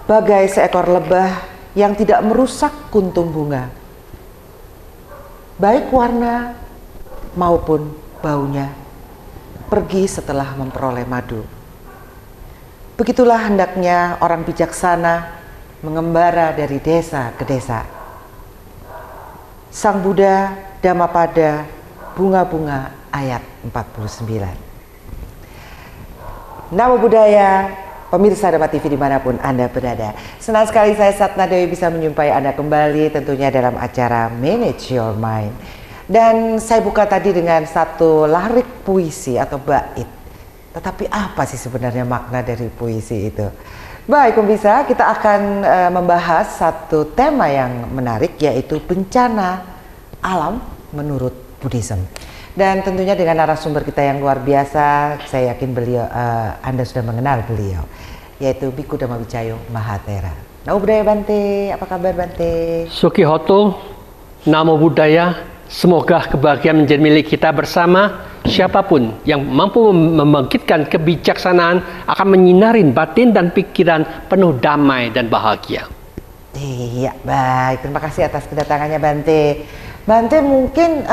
bagai seekor lebah yang tidak merusak kuntum bunga, baik warna maupun baunya, pergi setelah memperoleh madu. Begitulah hendaknya orang bijaksana mengembara dari desa ke desa. Sang Buddha Dhammapada Bunga-bunga ayat 49. Namo Buddhaya, pemirsa Dhamma TV dimanapun Anda berada. Senang sekali saya Satna Dewi bisa menjumpai Anda kembali tentunya dalam acara Manage Your Mind. Dan saya buka tadi dengan satu larik puisi atau bait. Tetapi apa sih sebenarnya makna dari puisi itu? Baik pemirsa, kita akan membahas satu tema yang menarik, yaitu bencana alam menurut Buddhism. Dan tentunya dengan narasumber kita yang luar biasa, saya yakin beliau, Anda sudah mengenal beliau, yaitu Biku Dhammawicayo Mahathera. Namo Buddhaya Bante, apa kabar Bante? Sukihoto, Namo Buddhaya, semoga kebahagiaan menjadi milik kita bersama. Siapapun yang mampu membangkitkan kebijaksanaan akan menyinarin batin dan pikiran penuh damai dan bahagia. Iya, baik. Terima kasih atas kedatangannya Bante. Bante mungkin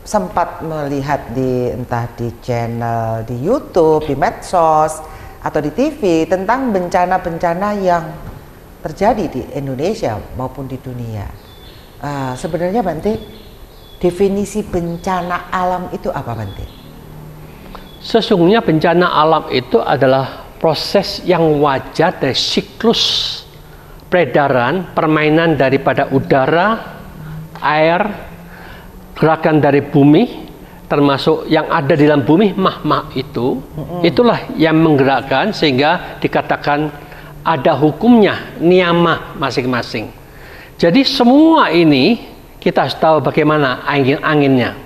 sempat melihat entah di channel di YouTube, di medsos, atau di TV tentang bencana-bencana yang terjadi di Indonesia maupun di dunia. Sebenarnya Bante, definisi bencana alam itu apa Bante? Sesungguhnya bencana alam itu adalah proses yang wajar dari siklus peredaran, permainan daripada udara, air, gerakan dari bumi, termasuk yang ada di dalam bumi, mahma itu, itulah yang menggerakkan sehingga dikatakan ada hukumnya, niyama masing-masing. Jadi semua ini kita harus tahu bagaimana anginnya,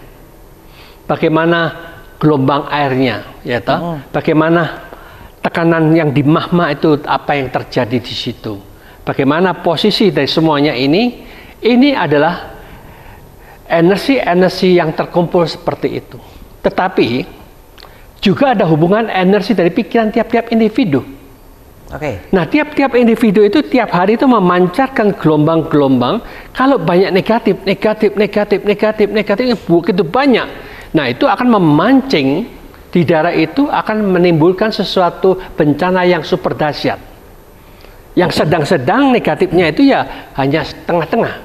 bagaimana gelombang airnya, ya toh? Bagaimana tekanan yang di mahma itu, apa yang terjadi di situ, bagaimana posisi dari semuanya ini adalah energi-energi yang terkumpul seperti itu. Tetapi juga ada hubungan energi dari pikiran tiap-tiap individu. Nah, tiap-tiap individu itu tiap hari itu memancarkan gelombang-gelombang. Kalau banyak negatif begitu banyak. Nah, itu akan memancing di daerah itu, akan menimbulkan sesuatu bencana yang super dahsyat. Yang sedang-sedang negatifnya itu ya hanya tengah-tengah.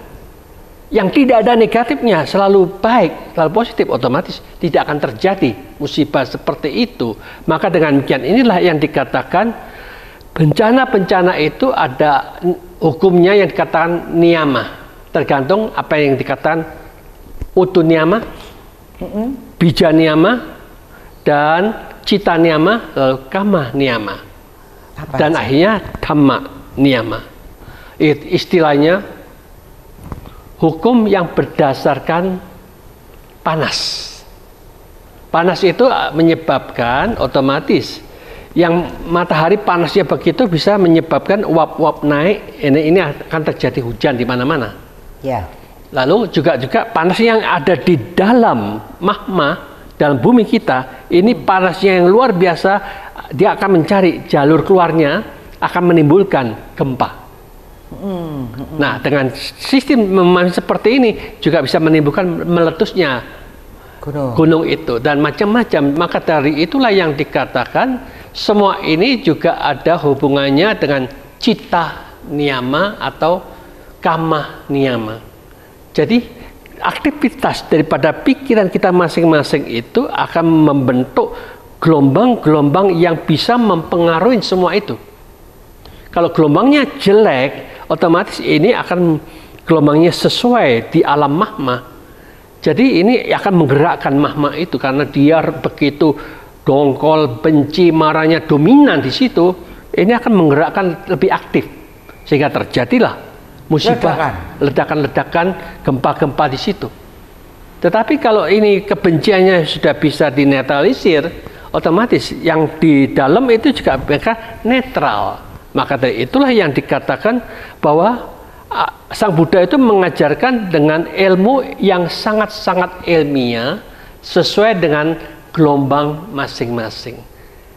Yang tidak ada negatifnya selalu baik, selalu positif, otomatis tidak akan terjadi musibah seperti itu. Maka dengan demikian inilah yang dikatakan bencana-bencana itu ada hukumnya yang dikatakan niyama, tergantung apa yang dikatakan utu niyama, bija niyama, dan cita niyama, lalu kama niyama, dan akhirnya dhamma niyama. Istilahnya hukum yang berdasarkan panas. Panas itu menyebabkan otomatis yang matahari panasnya begitu bisa menyebabkan uap-uap naik. Ini akan terjadi hujan di mana-mana. Ya. Lalu juga panas yang ada di dalam mahma, dalam bumi kita, ini panasnya yang luar biasa. Dia akan mencari jalur keluarnya, akan menimbulkan gempa. Nah, dengan sistem seperti ini juga bisa menimbulkan meletusnya gunung itu dan macam-macam. Maka dari itulah yang dikatakan semua ini juga ada hubungannya dengan cita niyama atau kama niyama. Jadi aktivitas daripada pikiran kita masing-masing itu akan membentuk gelombang-gelombang yang bisa mempengaruhi semua itu. Kalau gelombangnya jelek, otomatis ini akan gelombangnya sesuai di alam mahma. Jadi ini akan menggerakkan mahma itu karena dia begitu dongkol, benci, marahnya dominan di situ. Ini akan menggerakkan lebih aktif sehingga terjadilah musibah, ledakan-ledakan, gempa-gempa di situ. Tetapi kalau ini kebenciannya sudah bisa dinetralisir, otomatis yang di dalam itu juga mereka netral. Maka dari itulah yang dikatakan bahwa Sang Buddha itu mengajarkan dengan ilmu yang sangat-sangat ilmiah sesuai dengan gelombang masing-masing.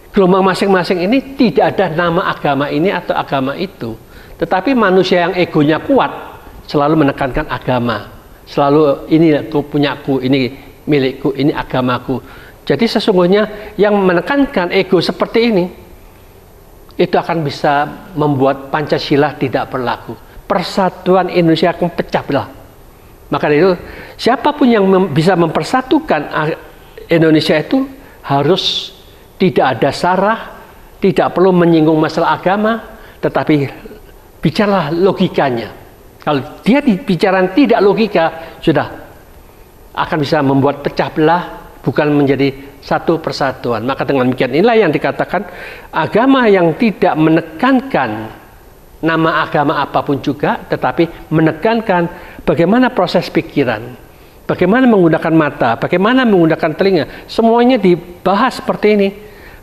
Gelombang masing-masing ini tidak ada nama agama ini atau agama itu. Tetapi manusia yang egonya kuat selalu menekankan agama. Selalu ini aku punyaku, ini milikku, ini agamaku. Jadi sesungguhnya yang menekankan ego seperti ini itu akan bisa membuat Pancasila tidak berlaku. Persatuan Indonesia akan pecah belah. Maka itu siapapun yang bisa mempersatukan Indonesia itu harus tidak ada sarah, tidak perlu menyinggung masalah agama, tetapi bicaralah logikanya. Kalau dia bicara tidak logika, sudah akan bisa membuat pecah belah, bukan menjadi satu persatuan. Maka dengan demikian inilah yang dikatakan agama yang tidak menekankan nama agama apapun juga, tetapi menekankan bagaimana proses pikiran, bagaimana menggunakan mata, bagaimana menggunakan telinga, semuanya dibahas seperti ini.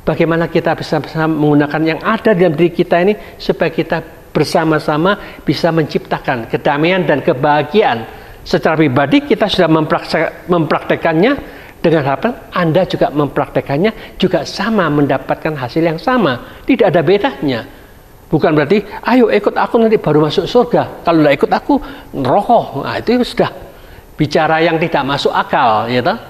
Bagaimana kita bisa menggunakan yang ada dalam diri kita ini supaya kita bersama-sama bisa menciptakan kedamaian dan kebahagiaan. Secara pribadi kita sudah mempraktekannya, dengan harapan Anda juga mempraktekannya juga sama, mendapatkan hasil yang sama. Tidak ada bedanya. Bukan berarti ayo ikut aku nanti baru masuk surga. Kalau tidak ikut aku neraka. Nah, itu sudah bicara yang tidak masuk akal, ya toh?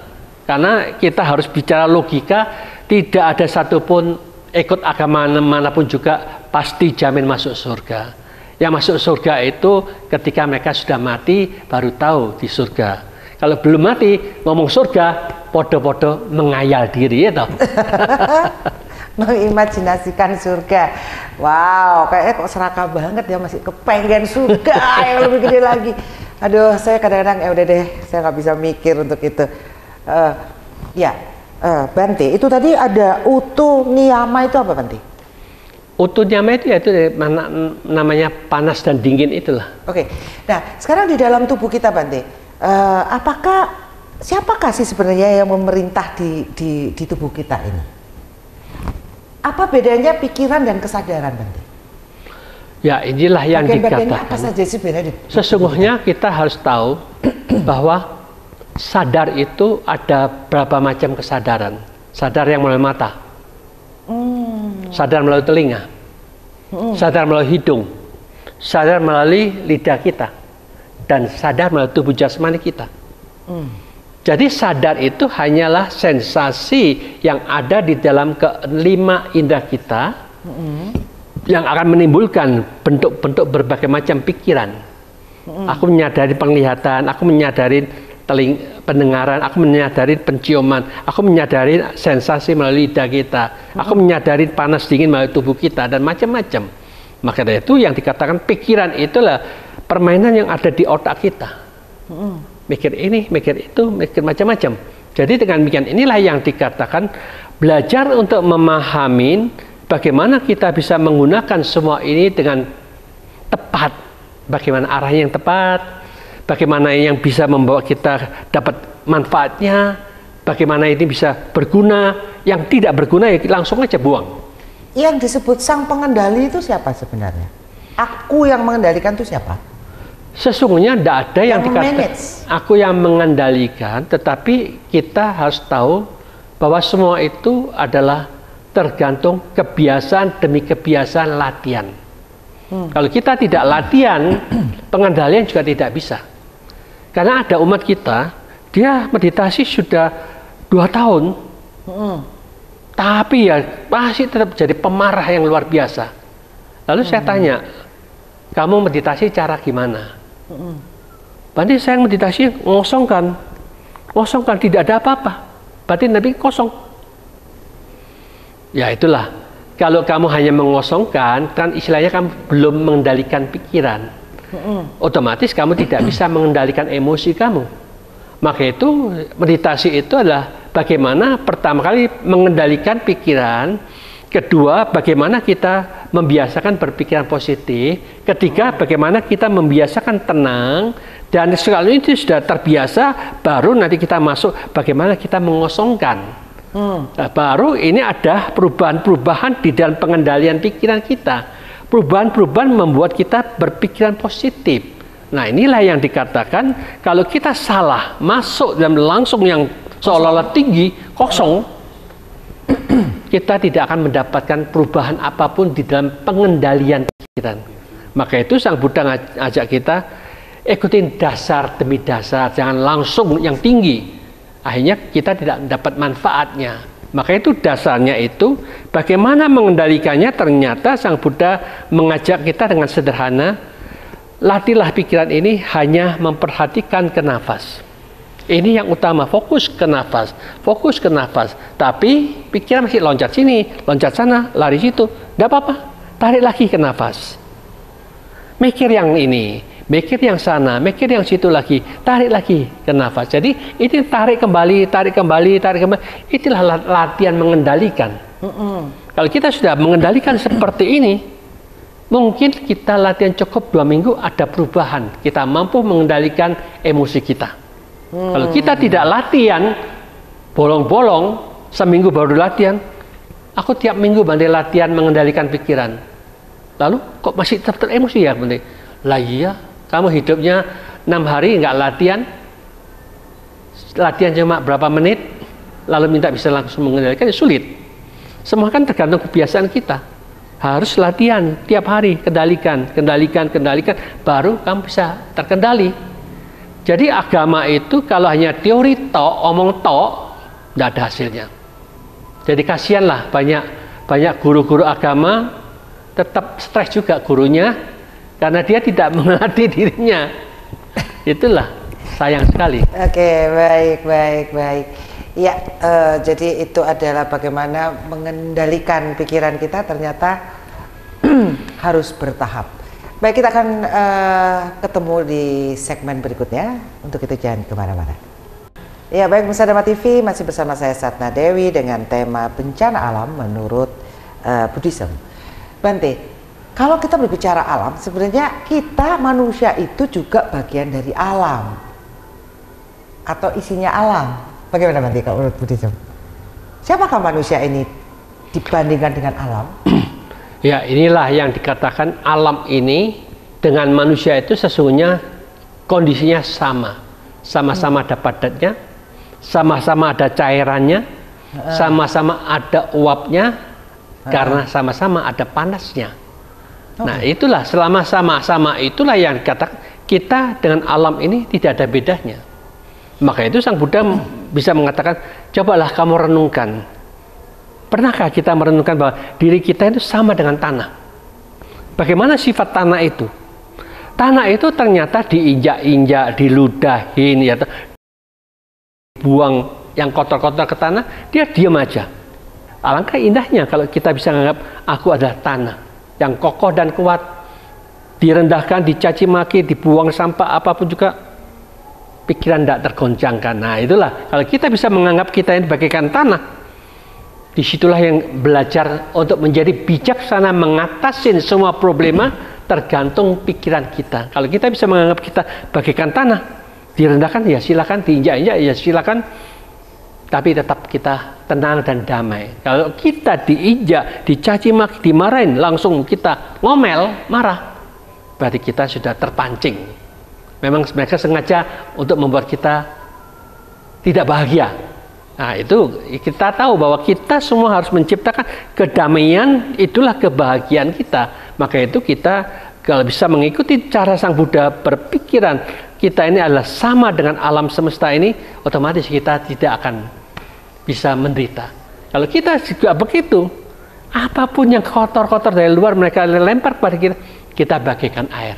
Karena kita harus bicara logika. Tidak ada satupun ikut agama manapun juga pasti jamin masuk surga. Yang masuk surga itu ketika mereka sudah mati baru tahu di surga. Kalau belum mati ngomong surga, podo-podo mengayal diri, ya toh? Mengimajinasikan surga. Wow, kayaknya kok serakah banget ya, masih kepengen surga yang lebih gede lagi. Aduh, saya kadang-kadang ya udah deh, saya nggak bisa mikir untuk itu. Bante, itu tadi ada utu niyama, itu apa Bante? Utu niyama itu yaitu namanya panas dan dingin itulah. Oke, nah sekarang di dalam tubuh kita Bante, siapakah sih sebenarnya yang memerintah di tubuh kita ini? Apa bedanya pikiran dan kesadaran Bante? Ya, inilah yang dikatakan. Apa saja sih bedanya? Sesungguhnya kita harus tahu bahwa sadar itu ada berapa macam kesadaran. Sadar yang melalui mata, sadar melalui telinga, sadar melalui hidung, sadar melalui lidah kita, dan sadar melalui tubuh jasmani kita. Jadi sadar itu hanyalah sensasi yang ada di dalam kelima indera kita yang akan menimbulkan bentuk-bentuk berbagai macam pikiran. Aku menyadari penglihatan, aku menyadari pendengaran, aku menyadari penciuman, aku menyadari sensasi melalui lidah kita, aku menyadari panas dingin melalui tubuh kita, dan macam-macam. Maka dari itu yang dikatakan pikiran itulah permainan yang ada di otak kita. Mikir ini, mikir itu, mikir macam-macam. Jadi dengan demikian inilah yang dikatakan belajar untuk memahami bagaimana kita bisa menggunakan semua ini dengan tepat. Bagaimana arahnya yang tepat, bagaimana yang bisa membawa kita dapat manfaatnya, bagaimana ini bisa berguna, yang tidak berguna ya langsung aja buang. Yang disebut sang pengendali itu siapa sebenarnya? Aku yang mengendalikan itu siapa? Sesungguhnya tidak ada yang dikatakan aku yang mengendalikan, tetapi kita harus tahu bahwa semua itu adalah tergantung kebiasaan demi kebiasaan latihan. Kalau kita tidak latihan, pengendalian juga tidak bisa. Karena ada umat kita, dia meditasi sudah 2 tahun, tapi ya masih tetap jadi pemarah yang luar biasa. Lalu saya tanya, kamu meditasi cara gimana? Berarti saya meditasi ngosongkan, tidak ada apa-apa. Berarti Nabi kosong. Ya itulah. Kalau kamu hanya mengosongkan, kan istilahnya kamu belum mengendalikan pikiran. Otomatis kamu tidak bisa mengendalikan emosi kamu. Maka itu meditasi itu adalah bagaimana pertama kali mengendalikan pikiran, kedua bagaimana kita membiasakan berpikiran positif, ketiga bagaimana kita membiasakan tenang, dan sekali itu sudah terbiasa, baru nanti kita masuk bagaimana kita mengosongkan. Nah, baru ini ada perubahan-perubahan di dalam pengendalian pikiran kita. Perubahan-perubahan membuat kita berpikiran positif. Nah, inilah yang dikatakan kalau kita salah masuk dan langsung yang seolah-olah tinggi, kosong, kita tidak akan mendapatkan perubahan apapun di dalam pengendalian pikiran. Maka itu Sang Buddha ngajak kita ikutin dasar demi dasar, jangan langsung yang tinggi. Akhirnya kita tidak mendapat manfaatnya. Maka itu dasarnya itu bagaimana mengendalikannya. Ternyata Sang Buddha mengajak kita dengan sederhana, latihlah pikiran ini hanya memperhatikan ke nafas. Ini yang utama, fokus ke nafas, fokus ke nafas. Tapi pikiran masih loncat sini, loncat sana, lari situ. Tidak apa-apa, tarik lagi ke nafas. Mikir yang ini, mikir yang sana, mikir yang situ lagi, tarik lagi ke nafas. Jadi ini tarik kembali, tarik kembali, tarik kembali. Itulah latihan mengendalikan. Kalau kita sudah mengendalikan seperti ini, mungkin kita latihan cukup 2 minggu ada perubahan. Kita mampu mengendalikan emosi kita. Kalau kita tidak latihan, bolong-bolong, seminggu baru latihan. Aku tiap minggu Bante latihan mengendalikan pikiran. Lalu kok masih tetap emosi ya Bante? Lah iya, kamu hidupnya 6 hari nggak latihan. Latihan cuma berapa menit, lalu minta bisa langsung mengendalikan, ya sulit. Semua kan tergantung kebiasaan kita. Harus latihan tiap hari, kendalikan, baru kamu bisa terkendali. Jadi agama itu kalau hanya teori tok, omong tok, tidak ada hasilnya. Jadi kasihanlah banyak guru-guru agama tetap stres juga gurunya karena dia tidak mengerti dirinya. Itulah sayang sekali. Oke, baik. Ya, jadi itu adalah bagaimana mengendalikan pikiran kita ternyata harus bertahap. Baik, kita akan ketemu di segmen berikutnya. Untuk itu jangan kemana-mana. Ya, baik, pemirsa Dharma TV, masih bersama saya Satna Dewi dengan tema bencana alam menurut Buddhism. Bante, kalau kita berbicara alam, sebenarnya kita manusia itu juga bagian dari alam atau isinya alam. Bagaimana Bante kalau menurut Buddhism? Siapakah manusia ini dibandingkan dengan alam? Ya, inilah yang dikatakan alam ini dengan manusia itu sesungguhnya kondisinya sama-sama ada padatnya, sama-sama ada cairannya, sama-sama ada uapnya, karena sama-sama ada panasnya. Nah, itulah selama sama-sama itulah yang dikatakan kita dengan alam ini tidak ada bedanya. Maka itu Sang Buddha bisa mengatakan, cobalah kamu renungkan. Pernahkah kita merenungkan bahwa diri kita itu sama dengan tanah? Bagaimana sifat tanah itu? Tanah itu ternyata diinjak-injak, diludahin, ya, buang yang kotor-kotor ke tanah, dia diam aja. Alangkah indahnya kalau kita bisa menganggap aku adalah tanah yang kokoh dan kuat, direndahkan, dicaci maki, dibuang sampah apapun juga, pikiran tidak tergoncangkan. Nah, itulah kalau kita bisa menganggap kita ini bagaikan tanah. Disitulah yang belajar untuk menjadi bijaksana mengatasi semua problema tergantung pikiran kita. Kalau kita bisa menganggap kita bagaikan tanah, direndahkan ya silakan, diinjak-injak ya silakan, tapi tetap kita tenang dan damai. Kalau kita diinjak, dicaci maki, dimarahin, langsung kita ngomel, marah, berarti kita sudah terpancing. Memang mereka sengaja untuk membuat kita tidak bahagia. Nah, itu kita tahu bahwa kita semua harus menciptakan kedamaian, itulah kebahagiaan kita. Maka itu kita kalau bisa mengikuti cara Sang Buddha berpikiran, kita ini adalah sama dengan alam semesta ini, otomatis kita tidak akan bisa menderita. Kalau kita juga begitu, apapun yang kotor-kotor dari luar mereka lempar kepada kita, kita bagaikan air.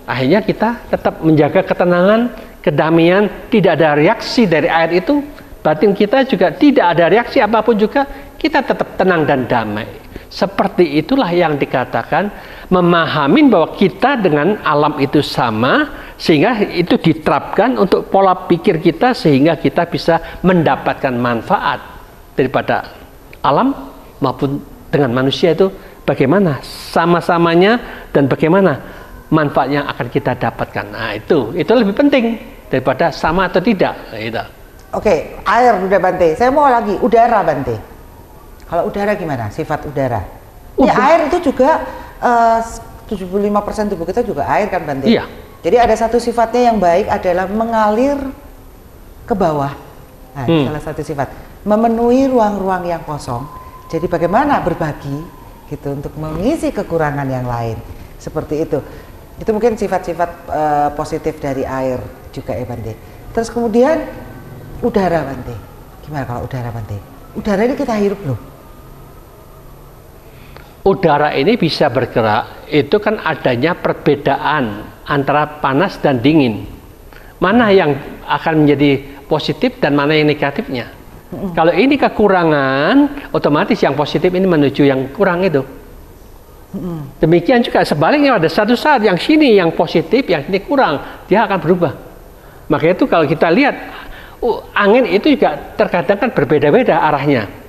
Akhirnya kita tetap menjaga ketenangan, kedamaian, tidak ada reaksi dari air itu. Batin kita juga tidak ada reaksi apapun juga, kita tetap tenang dan damai. Seperti itulah yang dikatakan memahami bahwa kita dengan alam itu sama, sehingga itu diterapkan untuk pola pikir kita sehingga kita bisa mendapatkan manfaat daripada alam maupun dengan manusia itu bagaimana sama-samanya dan bagaimana manfaat yang akan kita dapatkan. Nah, itu lebih penting daripada sama atau tidak. Gitu. Oke, air udah Bante. Saya mau lagi udara Bante. Kalau udara gimana? Sifat udara? Ya, air itu juga 75% tubuh kita juga air kan Bante? Iya. Jadi ada satu sifatnya yang baik adalah mengalir ke bawah. Nah, salah satu sifat memenuhi ruang-ruang yang kosong. Jadi bagaimana berbagi gitu untuk mengisi kekurangan yang lain. Seperti itu. Itu mungkin sifat-sifat positif dari air juga ya Bante. Terus kemudian udara Bante. Gimana kalau udara Bante? Udara ini kita hirup loh. Udara ini bisa bergerak, itu kan adanya perbedaan antara panas dan dingin. Mana yang akan menjadi positif dan mana yang negatifnya. Kalau ini kekurangan, otomatis yang positif ini menuju yang kurang itu. Demikian juga sebaliknya, ada satu saat yang sini yang positif, yang sini kurang, dia akan berubah. Makanya itu kalau kita lihat, angin itu juga terkadang kan berbeda-beda arahnya.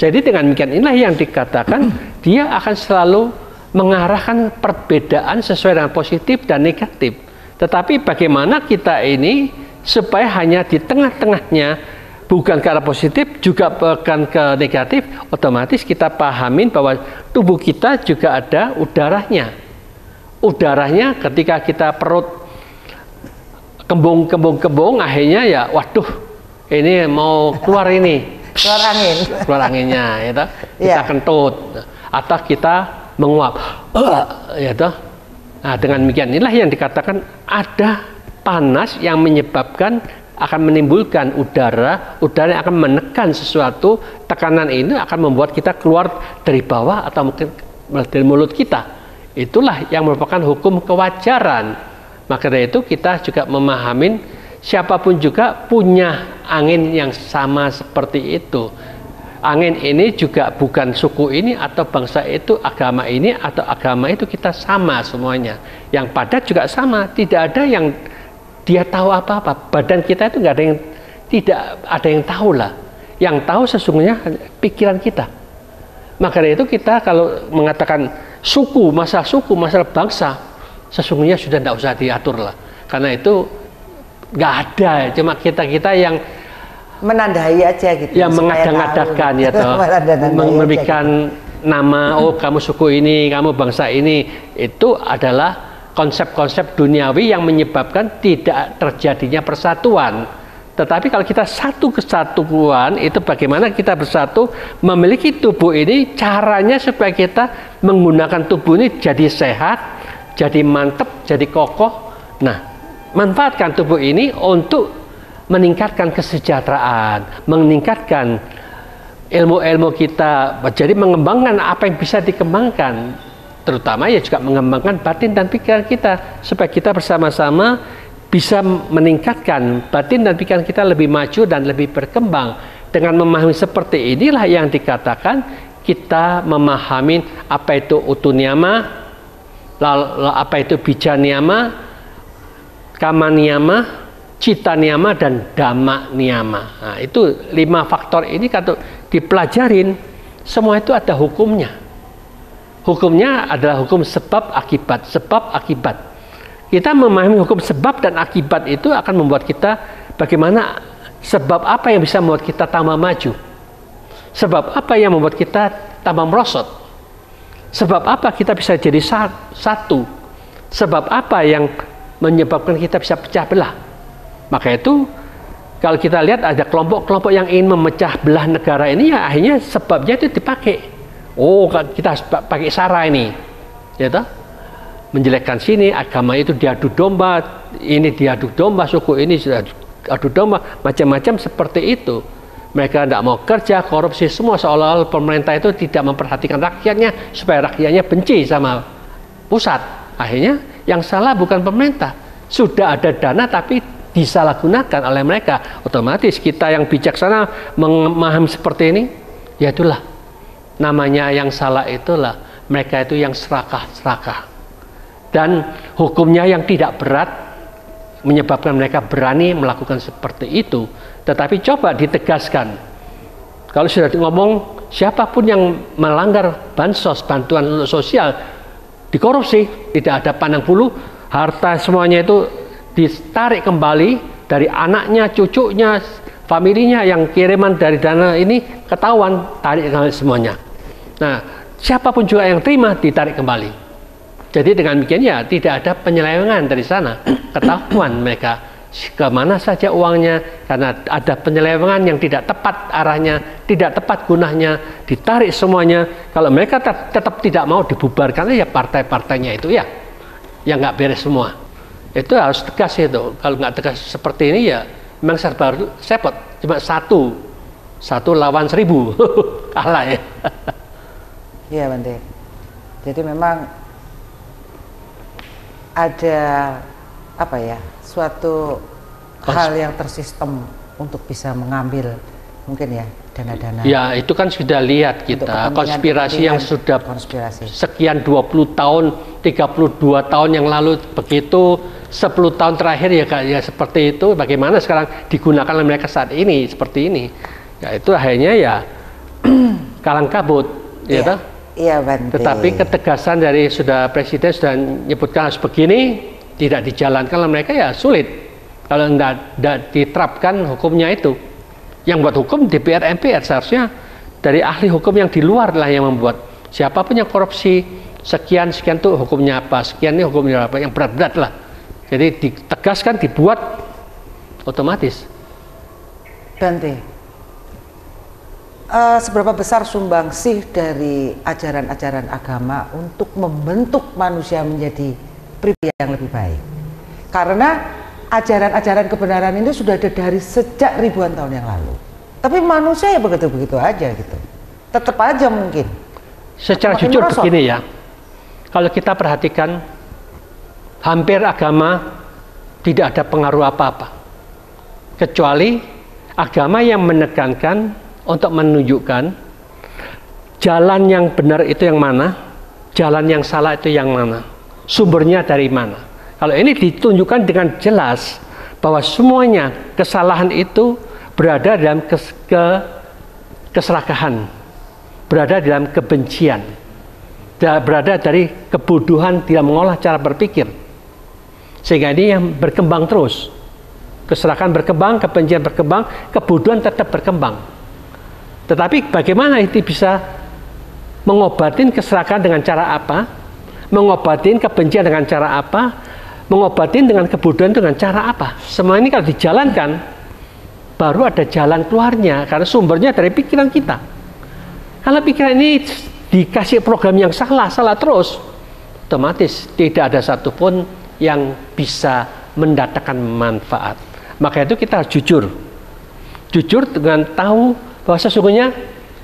Jadi dengan demikian inilah yang dikatakan dia akan selalu mengarahkan perbedaan sesuai dengan positif dan negatif. Tetapi bagaimana kita ini supaya hanya di tengah-tengahnya, bukan ke arah positif juga bukan ke negatif, otomatis kita pahamin bahwa tubuh kita juga ada udaranya. Udaranya ketika kita perut kembung akhirnya ya waduh ini mau keluar ini. Keluar angin. Keluar anginnya, ya toh? Kita kentut, atau kita menguap, ya toh? Nah, dengan demikian inilah yang dikatakan ada panas yang menyebabkan akan menimbulkan udara yang akan menekan sesuatu, tekanan ini akan membuat kita keluar dari bawah atau mungkin dari mulut kita. Itulah yang merupakan hukum kewajaran. Maka dari itu kita juga memahamin siapapun juga punya angin yang sama seperti itu. Angin ini juga bukan suku ini atau bangsa itu, agama ini atau agama itu, kita sama semuanya. Yang padat juga sama, tidak ada yang dia tahu apa-apa. Badan kita itu nggak ada yang, tidak ada yang tahu lah. Yang tahu sesungguhnya pikiran kita. Maka dari itu kita kalau mengatakan masalah bangsa, sesungguhnya sudah tidak usah diatur lah. Karena itu nggak ada, cuma kita yang menandai aja gitu. Yang mengadang-adangkan ya toh, memberikan nama, oh kamu suku ini, kamu bangsa ini, itu adalah konsep-konsep duniawi yang menyebabkan tidak terjadinya persatuan. Tetapi kalau kita satu kesatuan, itu bagaimana kita bersatu, memiliki tubuh ini, caranya supaya kita menggunakan tubuh ini jadi sehat, jadi mantap, jadi kokoh. Nah, manfaatkan tubuh ini untuk meningkatkan kesejahteraan, meningkatkan ilmu-ilmu kita, jadi mengembangkan apa yang bisa dikembangkan, terutama ya juga mengembangkan batin dan pikiran kita, supaya kita bersama-sama bisa meningkatkan batin dan pikiran kita lebih maju dan lebih berkembang. Dengan memahami seperti inilah yang dikatakan kita memahami apa itu utu niyama, apa itu bija niyama, kama niyama, cita niyama, dan dhamma niyama. Nah, itu 5 faktor ini kalau dipelajarin, semua itu ada hukumnya. Hukumnya adalah hukum sebab akibat, sebab akibat. Kita memahami hukum sebab dan akibat itu akan membuat kita bagaimana, sebab apa yang bisa membuat kita tambah maju, sebab apa yang membuat kita tambah merosot, sebab apa kita bisa jadi satu, sebab apa yang menyebabkan kita bisa pecah belah. Maka itu kalau kita lihat ada kelompok-kelompok yang ingin memecah belah negara ini, ya akhirnya sebabnya itu dipakai. Oh, kita pakai sara ini, ya toh? Menjelekkan sini, agama itu diadu domba, ini diadu domba, suku ini sudah adu domba, macam-macam seperti itu. Mereka tidak mau kerja, korupsi semua, seolah-olah pemerintah itu tidak memperhatikan rakyatnya supaya rakyatnya benci sama pusat. Akhirnya yang salah bukan pemerintah, sudah ada dana tapi disalahgunakan oleh mereka. Otomatis kita yang bijaksana memahami seperti ini, ya itulah namanya yang salah, itulah mereka itu yang serakah-serakah, dan hukumnya yang tidak berat menyebabkan mereka berani melakukan seperti itu. Tetapi coba ditegaskan, kalau sudah ngomong siapapun yang melanggar bansos, bantuan sosial, dikorupsi, tidak ada pandang bulu, harta semuanya itu ditarik kembali dari anaknya, cucunya, familinya yang kiriman dari dana ini ketahuan, tarik kembali semuanya. Nah, siapapun juga yang terima ditarik kembali. Jadi dengan demikian ya tidak ada penyelewengan dari sana, ketahuan mereka kemana saja uangnya, karena ada penyelewengan yang tidak tepat arahnya, tidak tepat gunanya, ditarik semuanya. Kalau mereka tetap tidak mau dibubarkan, ya partai-partainya itu ya yang nggak beres semua. Itu harus tegas itu. Kalau nggak tegas seperti ini ya memang serba repot. Cuma satu lawan 1000 kalah ya. Iya Bante. Jadi memang ada apa ya, suatu hal yang tersistem untuk bisa mengambil mungkin ya dana-dana. Ya itu kan sudah lihat kita konspirasi yang sudah sekian 20 tahun, 32 tahun yang lalu begitu, 10 tahun terakhir ya seperti itu. Bagaimana sekarang digunakan oleh mereka saat ini seperti ini? Ya itu akhirnya ya kalang kabut, ya toh? Iya Bante. Tetapi ketegasan dari sudah presiden sudah menyebutkan harus begini, tidak dijalankan oleh mereka ya sulit. Kalau tidak diterapkan hukumnya itu, yang buat hukum DPR MPR, seharusnya dari ahli hukum yang di luar lah yang membuat. Siapapun yang korupsi sekian tuh hukumnya apa, sekian ini hukumnya apa, yang berat-berat lah. Jadi ditegaskan, dibuat otomatis. Bante, seberapa besar sumbangsih dari ajaran-ajaran agama untuk membentuk manusia menjadi pribadi yang lebih baik? Karena ajaran-ajaran kebenaran ini sudah ada dari sejak ribuan tahun yang lalu. Tapi manusia ya begitu-begitu aja gitu. Tetap aja mungkin. Secara jujur begini ya, kalau kita perhatikan hampir agama tidak ada pengaruh apa-apa. Kecuali agama yang menekankan untuk menunjukkan jalan yang benar itu yang mana, jalan yang salah itu yang mana, sumbernya dari mana. Kalau ini ditunjukkan dengan jelas bahwa semuanya kesalahan itu berada dalam keserakahan, berada dalam kebencian, berada dari kebodohan tidak mengolah cara berpikir, sehingga ini yang berkembang terus. Keserakahan berkembang, kebencian berkembang, kebodohan tetap berkembang. Tetapi bagaimana itu bisa mengobatin keserakahan dengan cara apa, mengobatin kebencian dengan cara apa, mengobatin dengan kebodohan dengan cara apa? Semua ini kalau dijalankan baru ada jalan keluarnya, karena sumbernya dari pikiran kita. Kalau pikiran ini dikasih program yang salah terus, otomatis tidak ada satupun yang bisa mendatangkan manfaat. Maka itu kita harus jujur dengan tahu bahwa sesungguhnya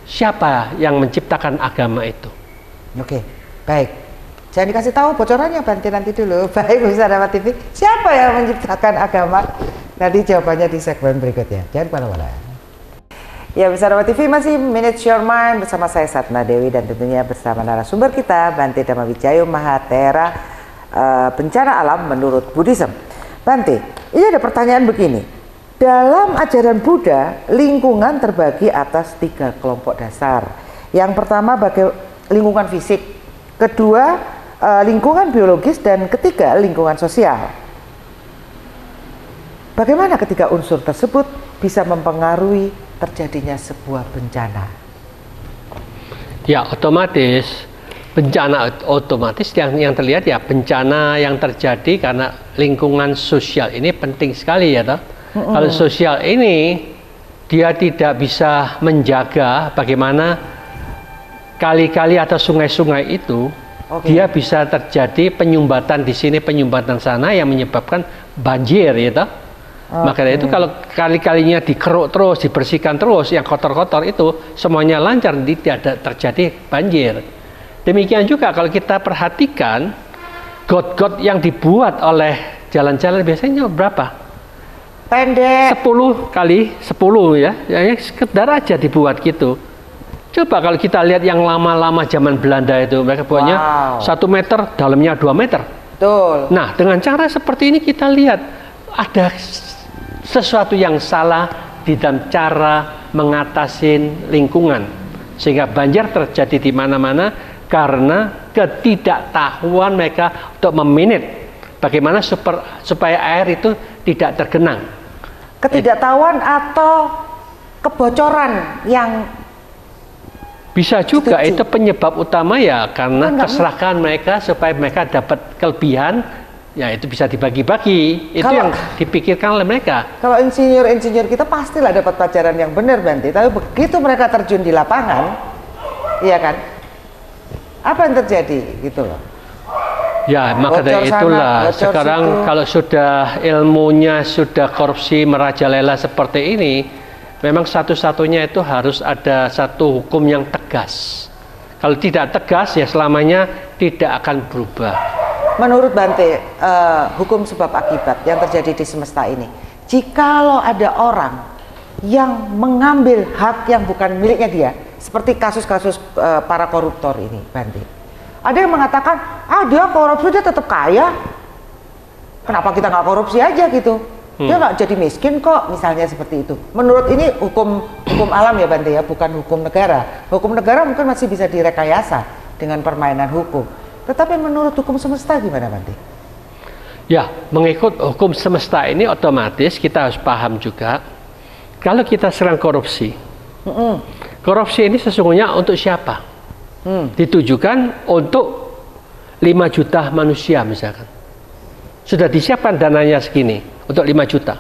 siapa yang menciptakan agama itu. Oke, baik. Jangan dikasih tahu bocorannya Bante nanti dulu. Baik Pemirsa Dharma TV, siapa yang menciptakan agama? Nanti jawabannya di segmen berikutnya. Jangan kemana-mana. Ya Pemirsa Dharma TV, masih Manage Your Mind bersama saya Satna Dewi dan tentunya bersama narasumber kita Bante Dhamma Wijaya Mahatera, bencana alam menurut Buddhism. Bante, ini ada pertanyaan begini. Dalam ajaran Buddha, lingkungan terbagi atas 3 kelompok dasar. Yang pertama bagi lingkungan fisik, kedua lingkungan biologis, dan ketiga lingkungan sosial. Bagaimana ketiga unsur tersebut bisa mempengaruhi terjadinya sebuah bencana? Ya otomatis bencana otomatis yang terlihat ya bencana yang terjadi karena lingkungan sosial ini penting sekali ya toh. Kalau sosial ini dia tidak bisa menjaga bagaimana kali-kali atau sungai-sungai itu, dia bisa terjadi penyumbatan di sini, penyumbatan sana yang menyebabkan banjir ya toh. Maka itu kalau kali-kalinya dikeruk terus, dibersihkan terus, yang kotor-kotor itu semuanya lancar, tidak ada terjadi banjir. Demikian juga kalau kita perhatikan got-got yang dibuat oleh jalan-jalan biasanya berapa? Pendek. 10 kali 10 ya, sekedar aja dibuat gitu. Coba kalau kita lihat yang lama-lama zaman Belanda itu, mereka buatnya 1 meter, dalamnya 2 meter. Betul. Nah, dengan cara seperti ini kita lihat ada sesuatu yang salah di dalam cara mengatasi lingkungan, sehingga banjir terjadi di mana-mana karena ketidaktahuan mereka untuk memanage bagaimana supaya air itu tidak tergenang. Ketidaktahuan atau kebocoran yang bisa juga itu penyebab utama ya karena keserakahan mereka supaya mereka dapat kelebihan Ya itu bisa dibagi-bagi. Itu yang dipikirkan oleh mereka. Kalau insinyur-insinyur kita pastilah dapat pelajaran yang benar, Bante. Tapi begitu mereka terjun di lapangan, iya kan? Apa yang terjadi gitu loh? Ya, maka dari itulah sekarang kalau sudah ilmunya sudah korupsi merajalela seperti ini, memang satu-satunya itu harus ada satu hukum yang tegas. Kalau tidak tegas ya selamanya tidak akan berubah. Menurut Bante, hukum sebab akibat yang terjadi di semesta ini, jikalau ada orang yang mengambil hak yang bukan miliknya dia, seperti kasus-kasus para koruptor ini, Bante, ada yang mengatakan, dia korupsi dia tetap kaya, kenapa kita nggak korupsi aja gitu, dia nggak jadi miskin kok, misalnya seperti itu. Menurut ini hukum alam ya Bante ya, bukan hukum negara. Hukum negara mungkin masih bisa direkayasa dengan permainan hukum. Tetapi menurut hukum semesta gimana Bante? Ya, mengikut hukum semesta ini otomatis kita harus paham juga, kalau kita serang korupsi, korupsi ini sesungguhnya untuk siapa? Ditujukan untuk 5 juta manusia misalkan. Sudah disiapkan dananya segini untuk 5 juta.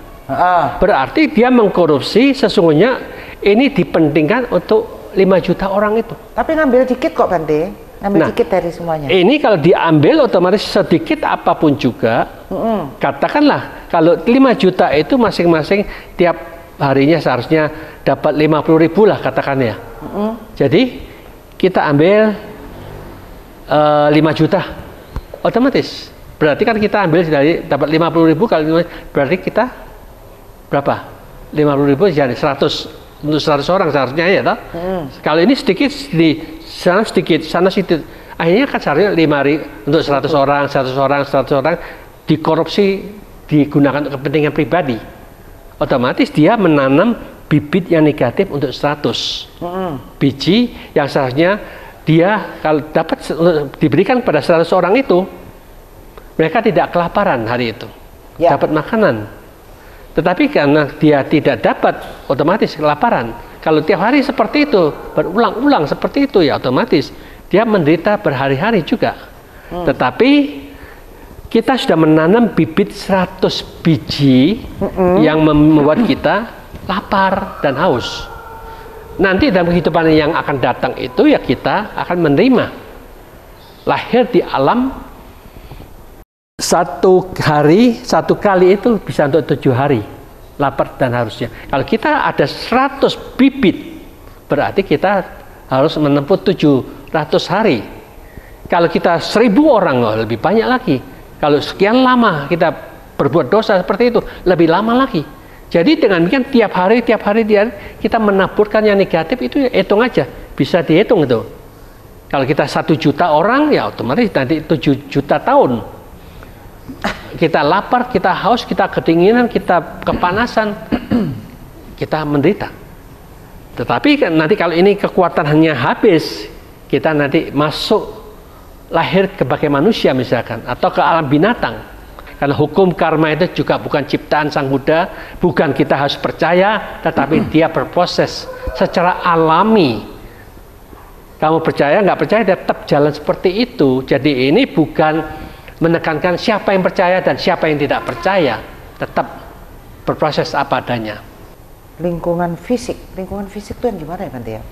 Berarti dia mengkorupsi sesungguhnya ini dipentingkan untuk 5 juta orang itu. Tapi ngambil dikit kok Bante. Ngambil dikit dari semuanya. Ini kalau diambil otomatis sedikit apapun juga, katakanlah kalau 5 juta itu masing-masing tiap harinya seharusnya dapat 50.000 lah katakan ya. Jadi kita ambil 5 juta otomatis. Berarti kan kita ambil dari dapat 50.000 kali berarti kita berapa? 50.000 jadi 100 untuk 100 orang seharusnya ya toh. Kalau ini sedikit di sana sedikit, sana sedikit. Akhirnya kan seharusnya 5.000 untuk 100 orang, 100 orang, 100 orang dikorupsi digunakan untuk kepentingan pribadi. Otomatis dia menanam bibit yang negatif untuk 100 biji yang seharusnya dia kalau dapat diberikan pada 100 orang itu, mereka tidak kelaparan hari itu, dapat makanan. Tetapi karena dia tidak dapat, otomatis kelaparan. Kalau tiap hari seperti itu, berulang-ulang seperti itu, ya otomatis dia menderita berhari-hari juga. Tetapi kita sudah menanam bibit 100 biji yang membuat kita lapar dan haus. Nanti dalam kehidupan yang akan datang itu ya kita akan menerima lahir di alam satu kali itu bisa untuk 7 hari lapar dan hausnya. Kalau kita ada 100 bibit berarti kita harus menempuh 700 hari. Kalau kita 1000 orang lebih banyak lagi. Kalau sekian lama kita berbuat dosa seperti itu lebih lama lagi. Jadi dengan demikian tiap hari kita menaburkan yang negatif itu hitung aja, bisa dihitung itu. Kalau kita 1 juta orang ya otomatis nanti 7 juta tahun. Kita lapar, kita haus, kita kedinginan, kita kepanasan, kita menderita. Tetapi nanti kalau ini kekuatan hanya habis, kita nanti masuk lahir sebagai manusia misalkan, atau ke alam binatang. Karena hukum karma itu juga bukan ciptaan Sang Buddha, bukan kita harus percaya, tetapi dia berproses secara alami. Kamu percaya, nggak percaya, tetap jalan seperti itu. Jadi ini bukan menekankan siapa yang percaya dan siapa yang tidak percaya, tetap berproses apa adanya. Lingkungan fisik itu yang gimana ya Bante ya?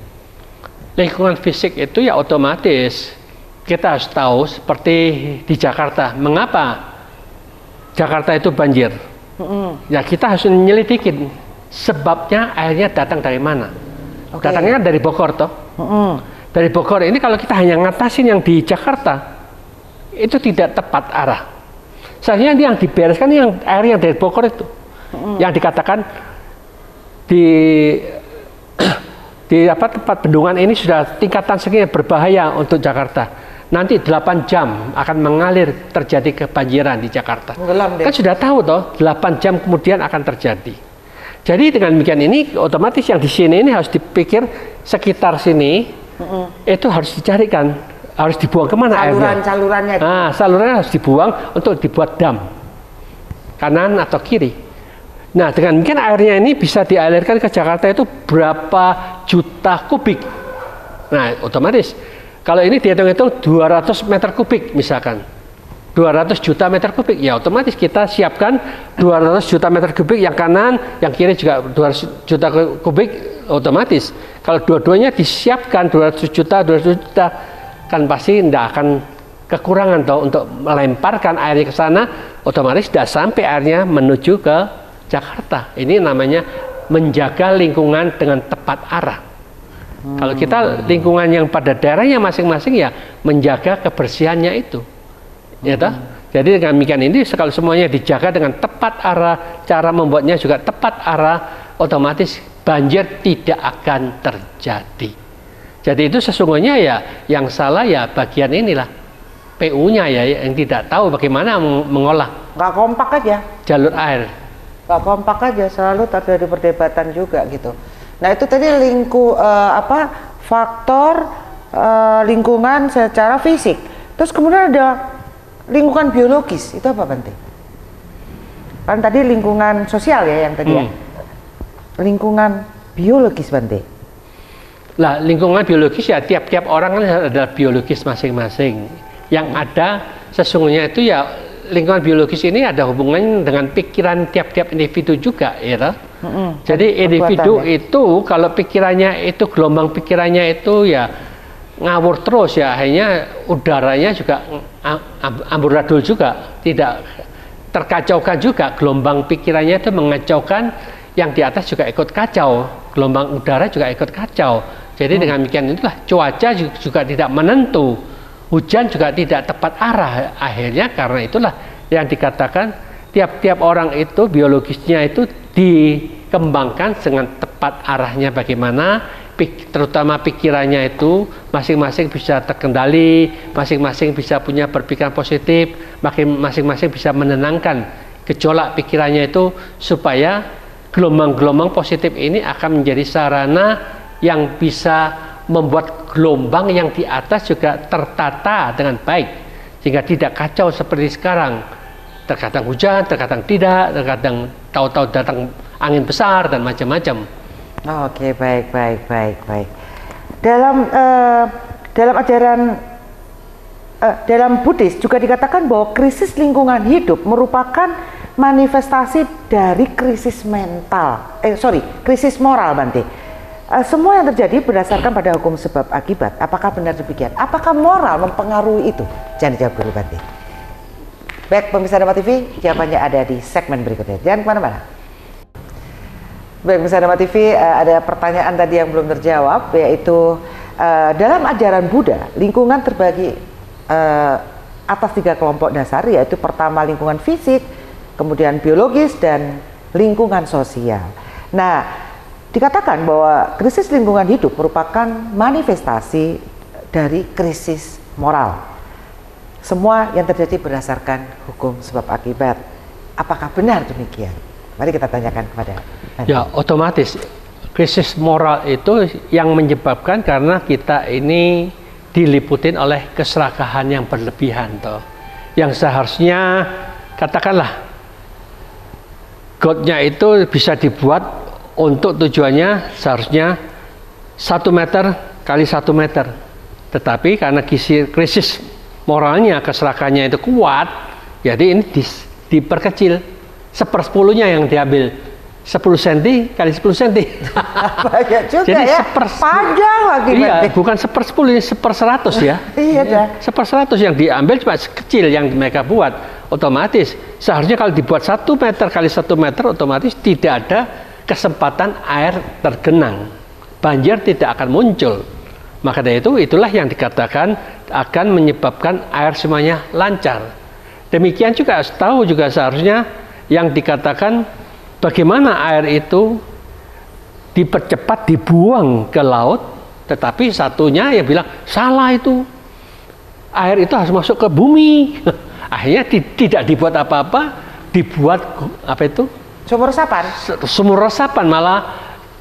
Lingkungan fisik itu ya otomatis kita harus tahu seperti di Jakarta, mengapa Jakarta itu banjir? Ya kita harus menyelidikin sebabnya airnya datang dari mana. Datangnya kan dari Bogor toh. Dari Bogor ini kalau kita hanya ngatasin yang di Jakarta itu tidak tepat arah. Seharusnya yang dibereskan yang air yang dari Bogor itu, yang dikatakan di tempat bendungan ini sudah tingkatan segini berbahaya untuk Jakarta. Nanti 8 jam akan mengalir terjadi kebanjiran di Jakarta. Kan sudah tahu toh 8 jam kemudian akan terjadi. Jadi dengan demikian ini otomatis yang di sini ini harus dipikir sekitar sini itu harus dicarikan. Harus dibuang kemana airnya? Salurannya. Salurannya harus dibuang untuk dibuat dam kanan atau kiri. Nah dengan mungkin airnya ini bisa dialirkan ke Jakarta itu berapa juta kubik. Nah otomatis kalau ini dihitung-hitung 200 meter kubik misalkan, 200 juta meter kubik, ya otomatis kita siapkan 200 juta meter kubik yang kanan, yang kiri juga 200 juta kubik otomatis. Kalau dua-duanya disiapkan 200 juta, kan pasti tidak akan kekurangan toh untuk melemparkan airnya ke sana, otomatis sudah sampai airnya menuju ke Jakarta. Ini namanya menjaga lingkungan dengan tepat arah. Kalau kita lingkungan yang pada daerahnya masing-masing ya menjaga kebersihannya itu. Ya toh? Jadi dengan demikian ini kalau semuanya dijaga dengan tepat arah, cara membuatnya juga tepat arah, otomatis banjir tidak akan terjadi. Jadi itu sesungguhnya ya yang salah ya bagian inilah PU-nya ya yang tidak tahu bagaimana mengolah. Nggak kompak aja. Jalur air. Nggak kompak aja, selalu terjadi perdebatan juga gitu. Nah itu tadi faktor lingkungan secara fisik. Terus kemudian ada lingkungan biologis, itu apa Bante? Kan tadi lingkungan sosial ya yang tadi ya. Lingkungan biologis Bante. Lah lingkungan biologis ya tiap-tiap orang kan ada biologis masing-masing. Yang ada sesungguhnya itu ya lingkungan biologis ini ada hubungannya dengan pikiran tiap-tiap individu juga ya. Jadi individu itu kalau pikirannya itu gelombang pikirannya itu ya ngawur terus ya, akhirnya udaranya juga amburadul juga, tidak terkacaukan juga, gelombang pikirannya itu mengacaukan, yang di atas juga ikut kacau, gelombang udara juga ikut kacau. Jadi dengan demikian itulah cuaca juga tidak menentu, hujan juga tidak tepat arah, akhirnya karena itulah yang dikatakan tiap-tiap orang itu biologisnya itu dikembangkan dengan tepat arahnya bagaimana, terutama pikirannya itu masing-masing bisa terkendali, masing-masing bisa punya berpikiran positif, masing-masing bisa menenangkan gejolak pikirannya itu supaya gelombang-gelombang positif ini akan menjadi sarana yang bisa membuat gelombang yang di atas juga tertata dengan baik sehingga tidak kacau seperti sekarang, terkadang hujan, terkadang tidak, terkadang tahu-tahu datang angin besar dan macam-macam. Oke, baik. Dalam ajaran dalam Buddhis juga dikatakan bahwa krisis lingkungan hidup merupakan manifestasi dari krisis krisis moral Bante. Semua yang terjadi berdasarkan pada hukum sebab akibat. Apakah benar demikian? Apakah moral mempengaruhi itu? Jangan dijawab dulu Bante. Baik, pemirsa Dharma TV, jawabannya ada di segmen berikutnya. Jangan kemana-mana. Baik, pemirsa Dharma TV, ada pertanyaan tadi yang belum terjawab, yaitu dalam ajaran Buddha, lingkungan terbagi atas 3 kelompok dasar, yaitu pertama lingkungan fisik, kemudian biologis, dan lingkungan sosial. Nah, dikatakan bahwa krisis lingkungan hidup merupakan manifestasi dari krisis moral. Semua yang terjadi berdasarkan hukum sebab akibat. Apakah benar demikian? Mari kita tanyakan kepada Anda. Ya, otomatis krisis moral itu yang menyebabkan karena kita ini diliputin oleh keserakahan yang berlebihan toh. Yang seharusnya katakanlah gotnya itu bisa dibuat untuk tujuannya seharusnya 1 meter kali 1 meter. Tetapi karena krisis moralnya, keserakahannya itu kuat, jadi ini diperkecil. 1/10-nya yang diambil, 10 cm kali 10 cm. Banyak juga. Jadi ya, panjang lagi. Iya, bukan 1/10, ini 1/100 ya. Iya dah. 1/100 yang diambil cuma sekecil yang mereka buat. Otomatis seharusnya kalau dibuat 1 meter kali 1 meter, otomatis tidak ada kesempatan air tergenang, banjir tidak akan muncul. Maka dari itu itulah yang dikatakan akan menyebabkan air semuanya lancar. Demikian juga tahu juga seharusnya yang dikatakan bagaimana air itu dipercepat dibuang ke laut, tetapi satunya yang bilang salah, itu air itu harus masuk ke bumi. Akhirnya tidak dibuat apa-apa, dibuat apa itu? Sumur resapan. Sumur resapan, malah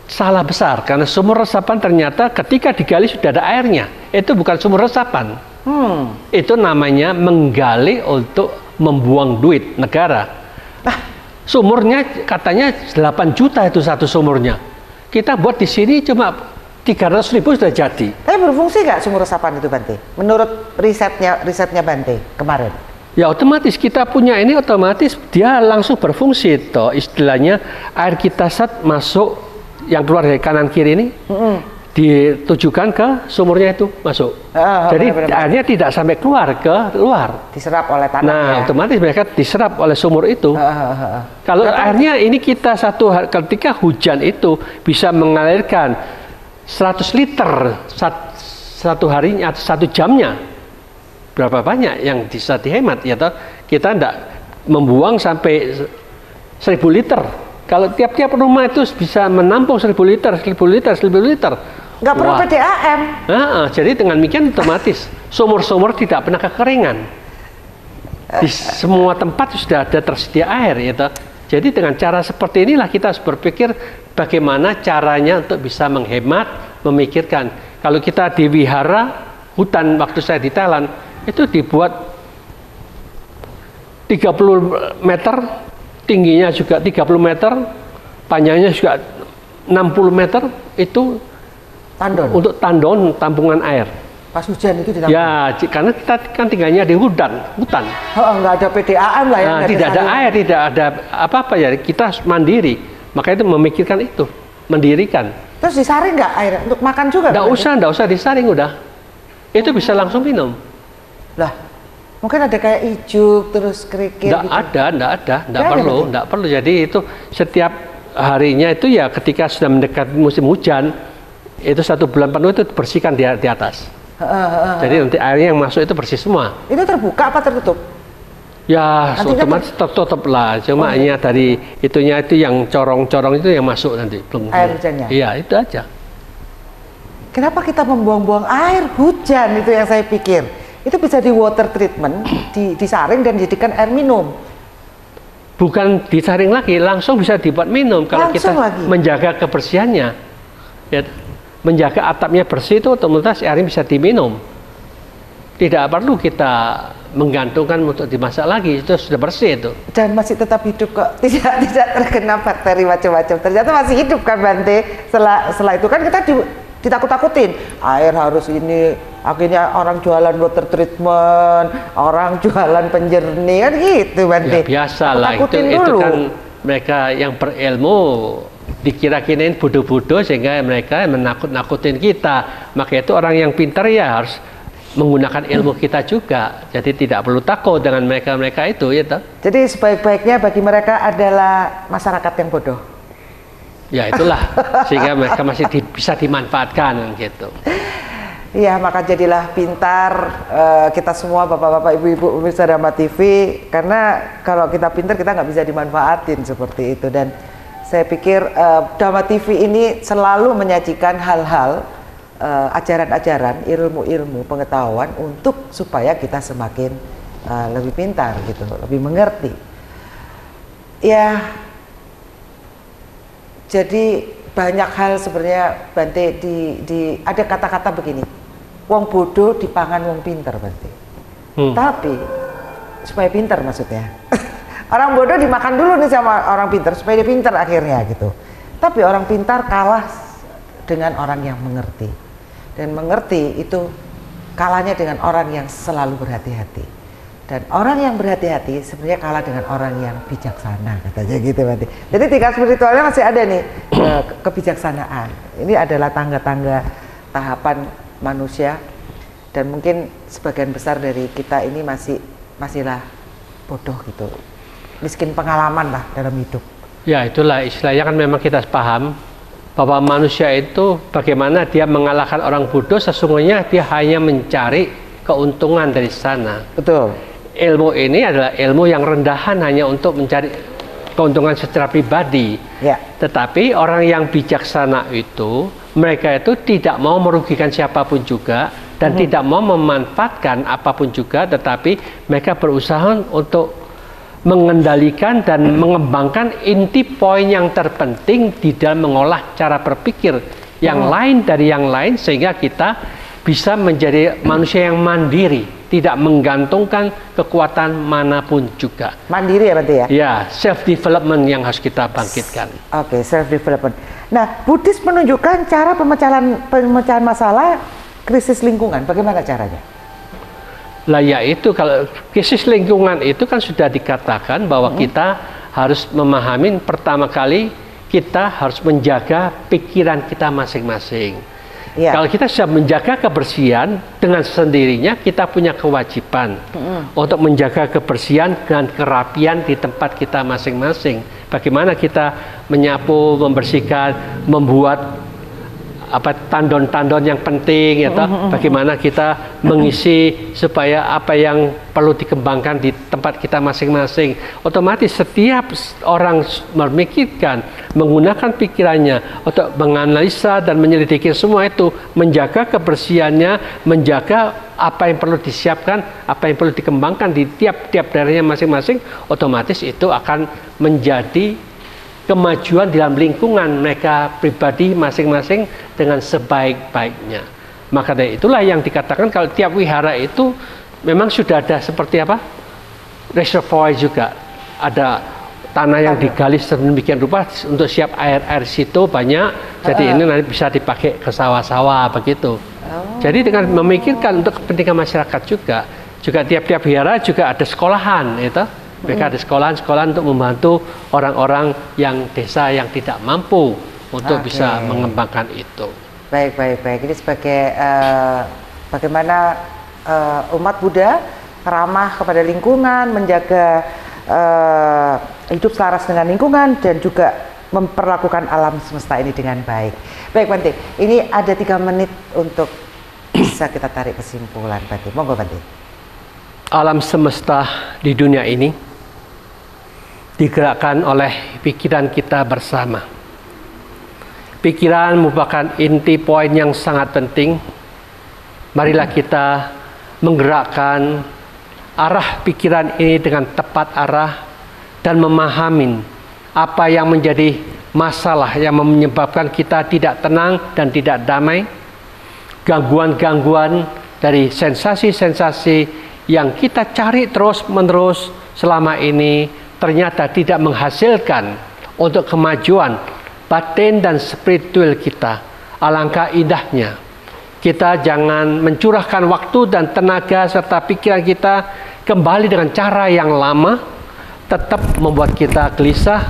salah besar karena sumur resapan ternyata ketika digali sudah ada airnya. Itu bukan sumur resapan. Itu namanya menggali untuk membuang duit negara. Sumurnya katanya 8 juta itu satu sumurnya. Kita buat di sini cuma 300.000 sudah jadi. Tapi berfungsi nggak sumur resapan itu Bante? Menurut risetnya Bante kemarin? Ya otomatis kita punya ini otomatis dia langsung berfungsi toh, istilahnya air kita masuk yang keluar dari kanan kiri ini ditujukan ke sumurnya itu masuk. Jadi benar. airnya tidak sampai keluar ke luar. Diserap oleh tanah. Nah, otomatis mereka diserap oleh sumur itu. Kalau airnya ini kita ketika hujan itu bisa mengalirkan 100 liter satu harinya atau 1 jamnya. Berapa banyak yang bisa dihemat ya toh? Kita tidak membuang sampai 1000 liter. Kalau tiap-tiap rumah itu bisa menampung 1000 liter, 1000 liter, 1000 liter. Nggak perlu PDAM. Jadi dengan demikian otomatis sumur-sumur tidak pernah kekeringan. Di semua tempat sudah ada tersedia air ya toh? Jadi dengan cara seperti inilah kita harus berpikir bagaimana caranya untuk bisa menghemat, memikirkan. Kalau kita di wihara hutan waktu saya di Thailand itu dibuat 30 meter, tingginya juga 30 meter, panjangnya juga 60 meter, itu tandon. Untuk tandon tampungan air. Pas hujan itu ditampung? Ya, karena kita kan tinggalnya di hutan. Nggak ada PDAM lah ya? Tidak ada air, tidak ada apa-apa ya, kita harus mandiri. Maka itu memikirkan itu, mendirikan. Terus disaring nggak air? Untuk makan juga? Nggak usah disaring udah. Itu bisa langsung minum. Lah, mungkin ada kayak ijuk terus kerikil. Nggak perlu. Jadi itu setiap harinya itu ya ketika sudah mendekati musim hujan itu 1 bulan penuh itu bersihkan di atas. Jadi nanti airnya yang masuk itu bersih semua. Itu terbuka apa tertutup? Ya, otomatis tertutup lah. Cuma hanya dari itunya itu yang corong-corong itu yang masuk nanti. Air hujannya? Iya, itu aja. Kenapa kita membuang-buang air hujan itu yang saya pikir? Itu bisa di water treatment, disaring dan dijadikan air minum. Bukan disaring lagi, langsung bisa dibuat minum kalau langsung kita lagi menjaga kebersihannya. Ya, menjaga atapnya bersih itu otomatis airnya bisa diminum. Tidak perlu kita menggantungkan untuk dimasak lagi, itu sudah bersih itu. Dan masih tetap hidup kok, tidak terkena bakteri macam-macam. Ternyata masih hidup kan Bante. Setelah itu kan kita ditakut-takutin, air harus ini, akhirnya orang jualan water treatment, orang jualan penjernih kan gitu Bante. Ya biasa lah, itu kan mereka yang berilmu dikira-kirain bodoh-bodoh sehingga mereka menakut-nakutin kita. Maka itu orang yang pintar ya harus menggunakan ilmu kita juga. Jadi tidak perlu takut dengan mereka-mereka itu ya toh. Jadi sebaik-baiknya bagi mereka adalah masyarakat yang bodoh. Ya itulah, sehingga mereka masih bisa dimanfaatkan gitu. Iya, maka jadilah pintar kita semua bapak-bapak, ibu-ibu pemirsa Dharma TV, karena kalau kita pintar kita nggak bisa dimanfaatin seperti itu. Dan saya pikir Dharma TV ini selalu menyajikan hal-hal, ajaran-ajaran, ilmu-ilmu, pengetahuan untuk supaya kita semakin lebih pintar gitu, lebih mengerti. Ya. Jadi banyak hal sebenarnya Bante ada kata-kata begini, wong bodoh dipangan wong pinter Bante. Tapi supaya pinter maksudnya. Orang bodoh dimakan dulu nih sama orang pinter supaya dia pinter akhirnya gitu. Tapi orang pintar kalah dengan orang yang mengerti. Dan mengerti itu kalahnya dengan orang yang selalu berhati-hati. Dan orang yang berhati-hati sebenarnya kalah dengan orang yang bijaksana, katanya gitu Bante. Jadi tingkat spiritualnya masih ada nih, kebijaksanaan. Ini adalah tangga-tangga tahapan manusia, dan mungkin sebagian besar dari kita ini masihlah bodoh gitu, miskin pengalaman lah dalam hidup. Ya itulah istilahnya kan, memang kita paham bahwa manusia itu bagaimana dia mengalahkan orang bodoh, sesungguhnya dia hanya mencari keuntungan dari sana. Betul. Ilmu ini adalah ilmu yang rendahan, hanya untuk mencari keuntungan secara pribadi. Ya. Tetapi orang yang bijaksana itu, mereka itu tidak mau merugikan siapapun juga dan tidak mau memanfaatkan apapun juga, tetapi mereka berusaha untuk mengendalikan dan mengembangkan inti poin yang terpenting di dalam mengolah cara berpikir yang lain dari yang lain, sehingga kita bisa menjadi manusia yang mandiri, tidak menggantungkan kekuatan manapun juga. Mandiri ya Bante ya? Ya, self development yang harus kita bangkitkan. Oke, self development. Nah, Buddhis menunjukkan cara pemecahan masalah krisis lingkungan. Bagaimana caranya? Lah ya itu kalau krisis lingkungan itu kan sudah dikatakan bahwa kita harus memahami pertama kali kita harus menjaga pikiran kita masing-masing. Ya. Kalau kita sudah menjaga kebersihan dengan sendirinya kita punya kewajiban untuk menjaga kebersihan dan kerapian di tempat kita masing-masing. Bagaimana kita menyapu, membersihkan, membuat tandon-tandon yang penting ya toh. Bagaimana kita mengisi supaya apa yang perlu dikembangkan di tempat kita masing-masing. Otomatis setiap orang memikirkan, menggunakan pikirannya untuk menganalisa dan menyelidiki semua itu, menjaga kebersihannya, menjaga apa yang perlu disiapkan, apa yang perlu dikembangkan di tiap-tiap daerahnya masing-masing. Otomatis itu akan menjadi kemajuan dalam lingkungan mereka pribadi masing-masing dengan sebaik-baiknya. Maka dari itulah yang dikatakan kalau tiap wihara itu memang sudah ada seperti apa? Reservoir juga. Ada tanah yang digali sedemikian rupa untuk siap air situ banyak. Jadi ini nanti bisa dipakai ke sawah-sawah begitu. Jadi dengan memikirkan untuk kepentingan masyarakat juga tiap-tiap wihara juga ada sekolahan itu. Mereka ada sekolahan-sekolahan untuk membantu orang-orang yang desa yang tidak mampu untuk bisa mengembangkan itu. Baik. Ini sebagai bagaimana umat Buddha ramah kepada lingkungan, menjaga hidup selaras dengan lingkungan dan juga memperlakukan alam semesta ini dengan baik. Baik Bante, ini ada 3 menit untuk bisa kita tarik kesimpulan Bante. Monggo Bante. Alam semesta di dunia ini digerakkan oleh pikiran kita bersama. Pikiran merupakan inti poin yang sangat penting. Marilah kita menggerakkan arah pikiran ini dengan tepat arah dan memahami apa yang menjadi masalah yang menyebabkan kita tidak tenang dan tidak damai. Gangguan-gangguan dari sensasi-sensasi yang kita cari terus-menerus selama ini ternyata tidak menghasilkan untuk kemajuan batin dan spiritual kita. Alangkah indahnya kita jangan mencurahkan waktu dan tenaga serta pikiran kita kembali dengan cara yang lama, tetap membuat kita gelisah,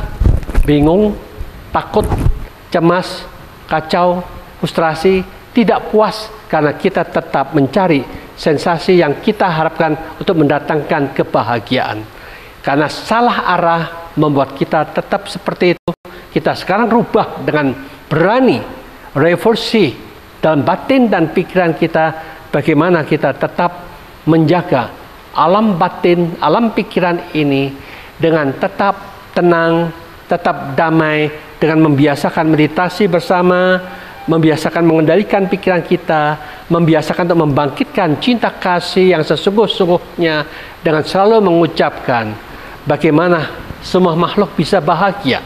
bingung, takut, cemas, kacau, frustrasi, tidak puas karena kita tetap mencari sensasi yang kita harapkan untuk mendatangkan kebahagiaan. Karena salah arah membuat kita tetap seperti itu. Kita sekarang rubah dengan berani, revolusi dalam batin dan pikiran kita. Bagaimana kita tetap menjaga alam batin, alam pikiran ini dengan tetap tenang, tetap damai, dengan membiasakan meditasi bersama, membiasakan mengendalikan pikiran kita, membiasakan untuk membangkitkan cinta kasih yang sesungguh-sungguhnya dengan selalu mengucapkan bagaimana semua makhluk bisa bahagia.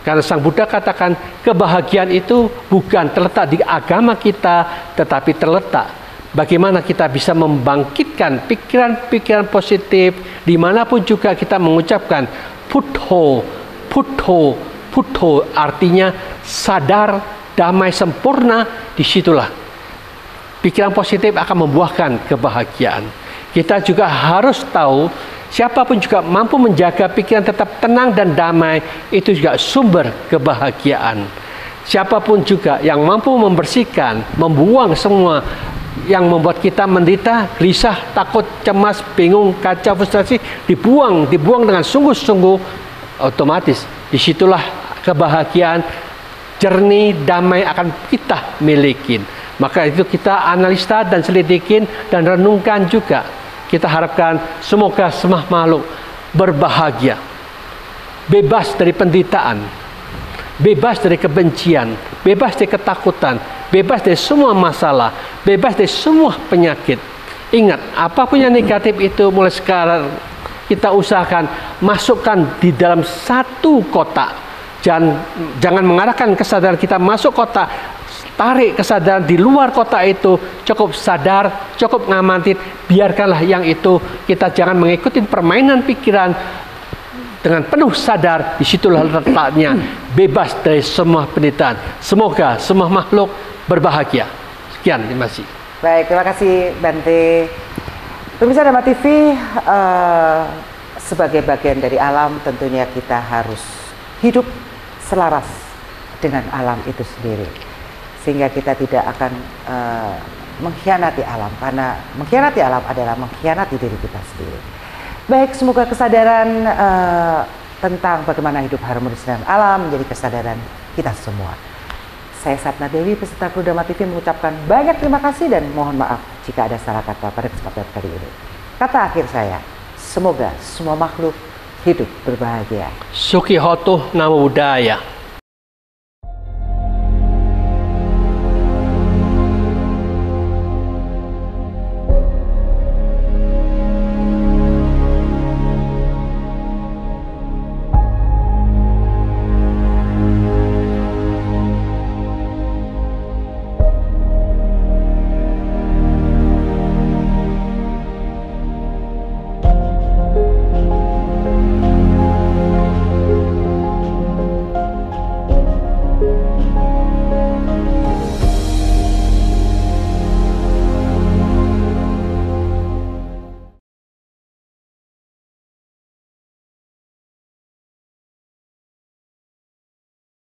Karena Sang Buddha katakan kebahagiaan itu bukan terletak di agama kita, tetapi terletak bagaimana kita bisa membangkitkan pikiran-pikiran positif dimanapun juga kita mengucapkan Buddho, Buddho, Buddho, artinya sadar, damai, sempurna. Disitulah pikiran positif akan membuahkan kebahagiaan. Kita juga harus tahu siapapun juga mampu menjaga pikiran tetap tenang dan damai, itu juga sumber kebahagiaan. Siapapun juga yang mampu membersihkan, membuang semua yang membuat kita menderita, gelisah, takut, cemas, bingung, kacau, frustrasi, dibuang dengan sungguh-sungguh, otomatis disitulah kebahagiaan jernih, damai akan kita milikin. Maka itu kita analisa dan selidikin dan renungkan juga. Kita harapkan semoga semua makhluk berbahagia, bebas dari penderitaan, bebas dari kebencian, bebas dari ketakutan, bebas dari semua masalah, bebas dari semua penyakit. Ingat, apapun yang negatif itu mulai sekarang kita usahakan masukkan di dalam satu kotak. Jangan mengarahkan kesadaran kita masuk kotak. Tarik kesadaran di luar kotak itu, cukup sadar, cukup ngamatin, biarkanlah yang itu. Kita jangan mengikuti permainan pikiran. Dengan penuh sadar, disitulah letaknya, bebas dari semua penderitaan. Semoga semua makhluk berbahagia. Sekian, terima kasih. Baik, terima kasih Bante. Pemirsa Dharma TV, sebagai bagian dari alam tentunya kita harus hidup selaras dengan alam itu sendiri. Sehingga kita tidak akan mengkhianati alam, karena mengkhianati alam adalah mengkhianati diri kita sendiri. Baik, semoga kesadaran tentang bagaimana hidup harmonis dengan alam menjadi kesadaran kita semua. Saya Satna Dewi, peserta kru Dharma TV mengucapkan banyak terima kasih dan mohon maaf jika ada salah kata pada kesempatan kali ini. Kata akhir saya, semoga semua makhluk hidup berbahagia. Suki Hotuh Namo Buddhaya.